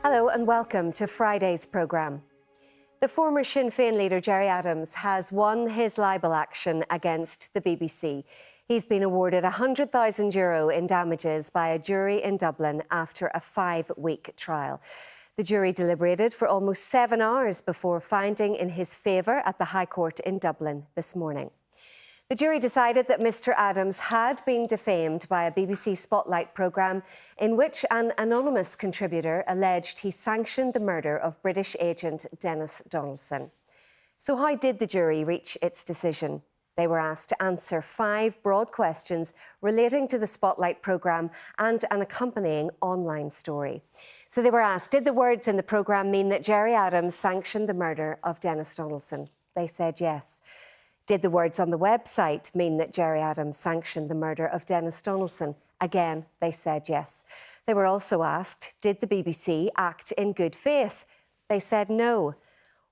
Hello and welcome to Friday's programme. The former Sinn Féin leader Gerry Adams has won his libel action against the BBC. He's been awarded €100,000 in damages by a jury in Dublin after a 5-week trial. The jury deliberated for almost 7 hours before finding in his favour at the High Court in Dublin this morning. The jury decided that Mr Adams had been defamed by a BBC Spotlight programme in which an anonymous contributor alleged he sanctioned the murder of British agent Denis Donaldson. So how did the jury reach its decision? They were asked to answer 5 broad questions relating to the Spotlight programme and an accompanying online story. So they were asked, did the words in the programme mean that Gerry Adams sanctioned the murder of Denis Donaldson? They said yes. Did the words on the website mean that Gerry Adams sanctioned the murder of Denis Donaldson? Again, they said yes. They were also asked, did the BBC act in good faith? They said no.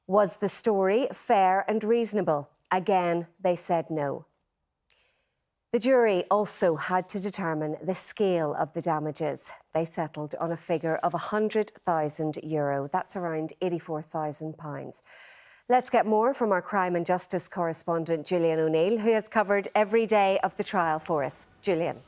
Was the story fair and reasonable? Again, they said no. The jury also had to determine the scale of the damages. They settled on a figure of €100,000. That's around £84,000. Let's get more from our crime and justice correspondent, Julian O'Neill, who has covered every day of the trial for us. Julian.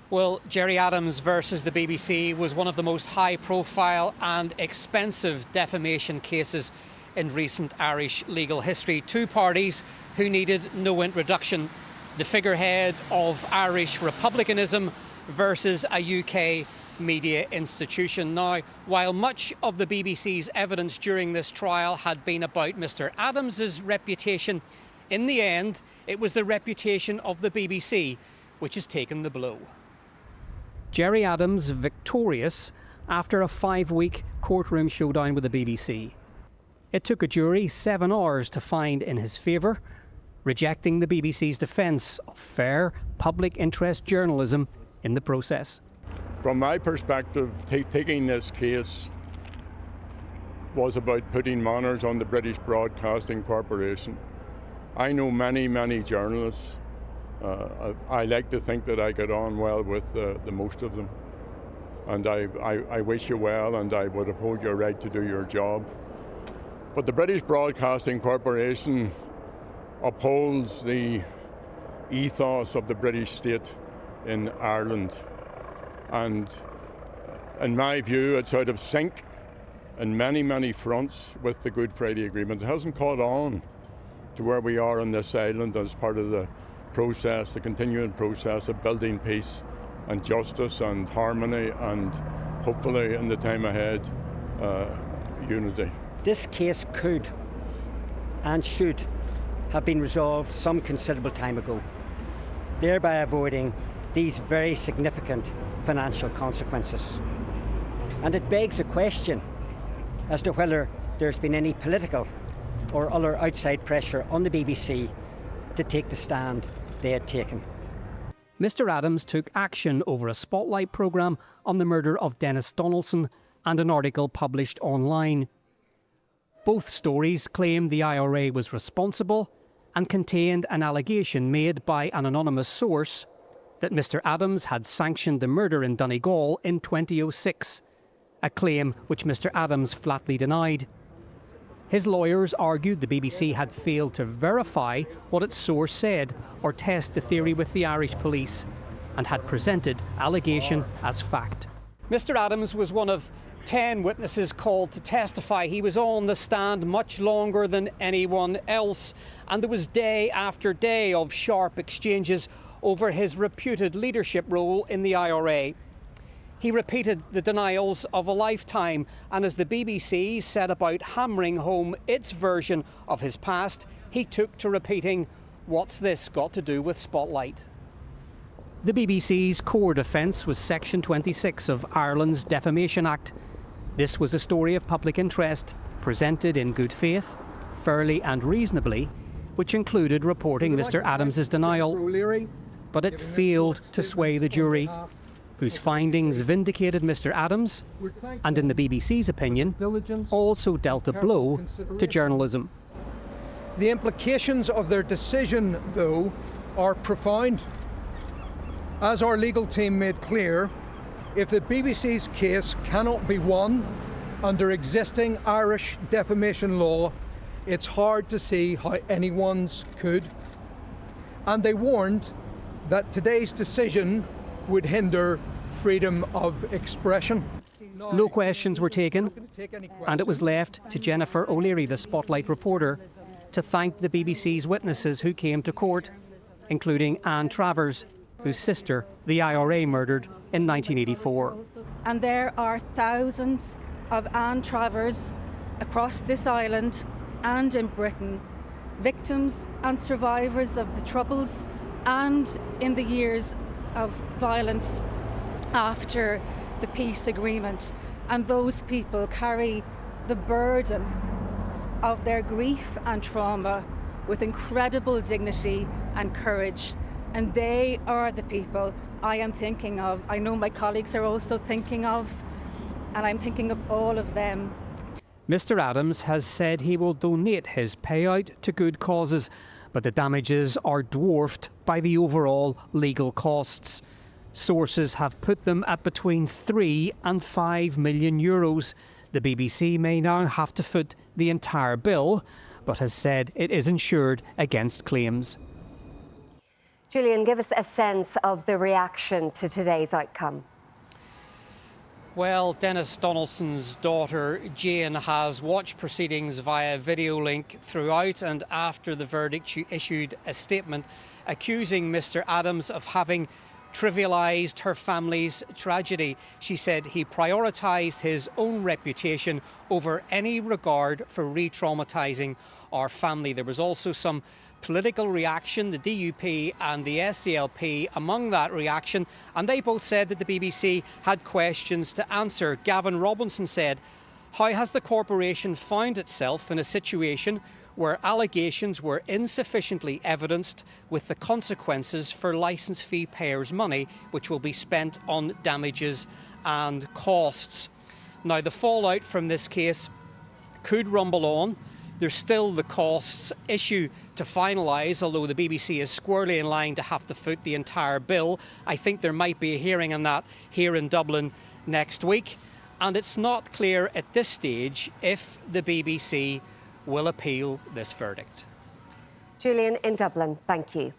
Well, Gerry Adams versus the BBC was one of the most high-profile and expensive defamation cases in recent Irish legal history. 2 parties who needed no introduction. The figurehead of Irish republicanism versus a UK media institution. Now, while much of the BBC's evidence during this trial had been about Mr Adams's reputation, in the end, it was the reputation of the BBC which has taken the blow. Gerry Adams victorious after a 5-week courtroom showdown with the BBC. It took a jury 7 hours to find in his favour, rejecting the BBC's defence of fair public interest journalism in the process. From my perspective, taking this case was about putting manners on the British Broadcasting Corporation. I know many, many journalists. I like to think that I get on well with the most of them. And I wish you well, and I would uphold your right to do your job. But the British Broadcasting Corporation upholds the ethos of the British state in Ireland. And in my view, it's out of sync in many, many fronts with the Good Friday Agreement. It hasn't caught on to where we are on this island as part of the process, the continuing process of building peace and justice and harmony and hopefully in the time ahead, unity. This case could and should have been resolved some considerable time ago, thereby avoiding these very significant financial consequences. And it begs a question as to whether there's been any political or other outside pressure on the BBC to take the stand they had taken. Mr Adams took action over a Spotlight programme on the murder of Denis Donaldson and an article published online. Both stories claimed the IRA was responsible and contained an allegation made by an anonymous source that Mr Adams had sanctioned the murder in Donegal in 2006, a claim which Mr Adams flatly denied. His lawyers argued the BBC had failed to verify what its source said or test the theory with the Irish police and had presented allegation as fact. Mr Adams was one of 10 witnesses called to testify. He was on the stand much longer than anyone else, and there was day after day of sharp exchanges over his reputed leadership role in the IRA. He repeated the denials of a lifetime, and as the BBC set about hammering home its version of his past, he took to repeating, "What's this got to do with Spotlight?" The BBC's core defence was Section 26 of Ireland's Defamation Act. This was a story of public interest, presented in good faith, fairly and reasonably, which included reporting Mr Adams's denial. But it failed to sway the jury, whose findings vindicated Mr Adams and, in the BBC's opinion, also dealt a blow to journalism. The implications of their decision, though, are profound. As our legal team made clear, If the BBC's case cannot be won under existing Irish defamation law, it's hard to see how anyone's could. And they warned that today's decision would hinder freedom of expression. No questions were taken, and it was left to Jennifer O'Leary, the Spotlight reporter, to thank the BBC's witnesses who came to court, including Anne Travers, whose sister the IRA murdered in 1984. And there are thousands of Anne Travers across this island and in Britain, victims and survivors of the Troubles and in the years of violence after the peace agreement. And those people carry the burden of their grief and trauma with incredible dignity and courage. And they are the people I am thinking of. I know my colleagues are also thinking of, and I'm thinking of all of them. Mr. Adams has said he will donate his payout to good causes, but the damages are dwarfed by the overall legal costs. Sources have put them at between €3 and €5 million. The BBC may now have to foot the entire bill, but has said it is insured against claims. Julian, give us a sense of the reaction to today's outcome. Well, Dennis Donaldson's daughter Jane has watched proceedings via video link throughout, and after the verdict she issued a statement accusing Mr. Adams of having trivialised her family's tragedy. She said he prioritised his own reputation over any regard for re-traumatising our family. There was also some political reaction, the DUP and the SDLP among that reaction, and they both said that the BBC had questions to answer. Gavin Robinson said, "How has the corporation found itself in a situation where allegations were insufficiently evidenced, with the consequences for licence fee payers' money, which will be spent on damages and costs?" Now, the fallout from this case could rumble on. There's still the costs issue to finalise, although the BBC is squarely in line to have to foot the entire bill. I think there might be a hearing on that here in Dublin next week. And it's not clear at this stage if the BBC will appeal this verdict. Julian in Dublin, thank you.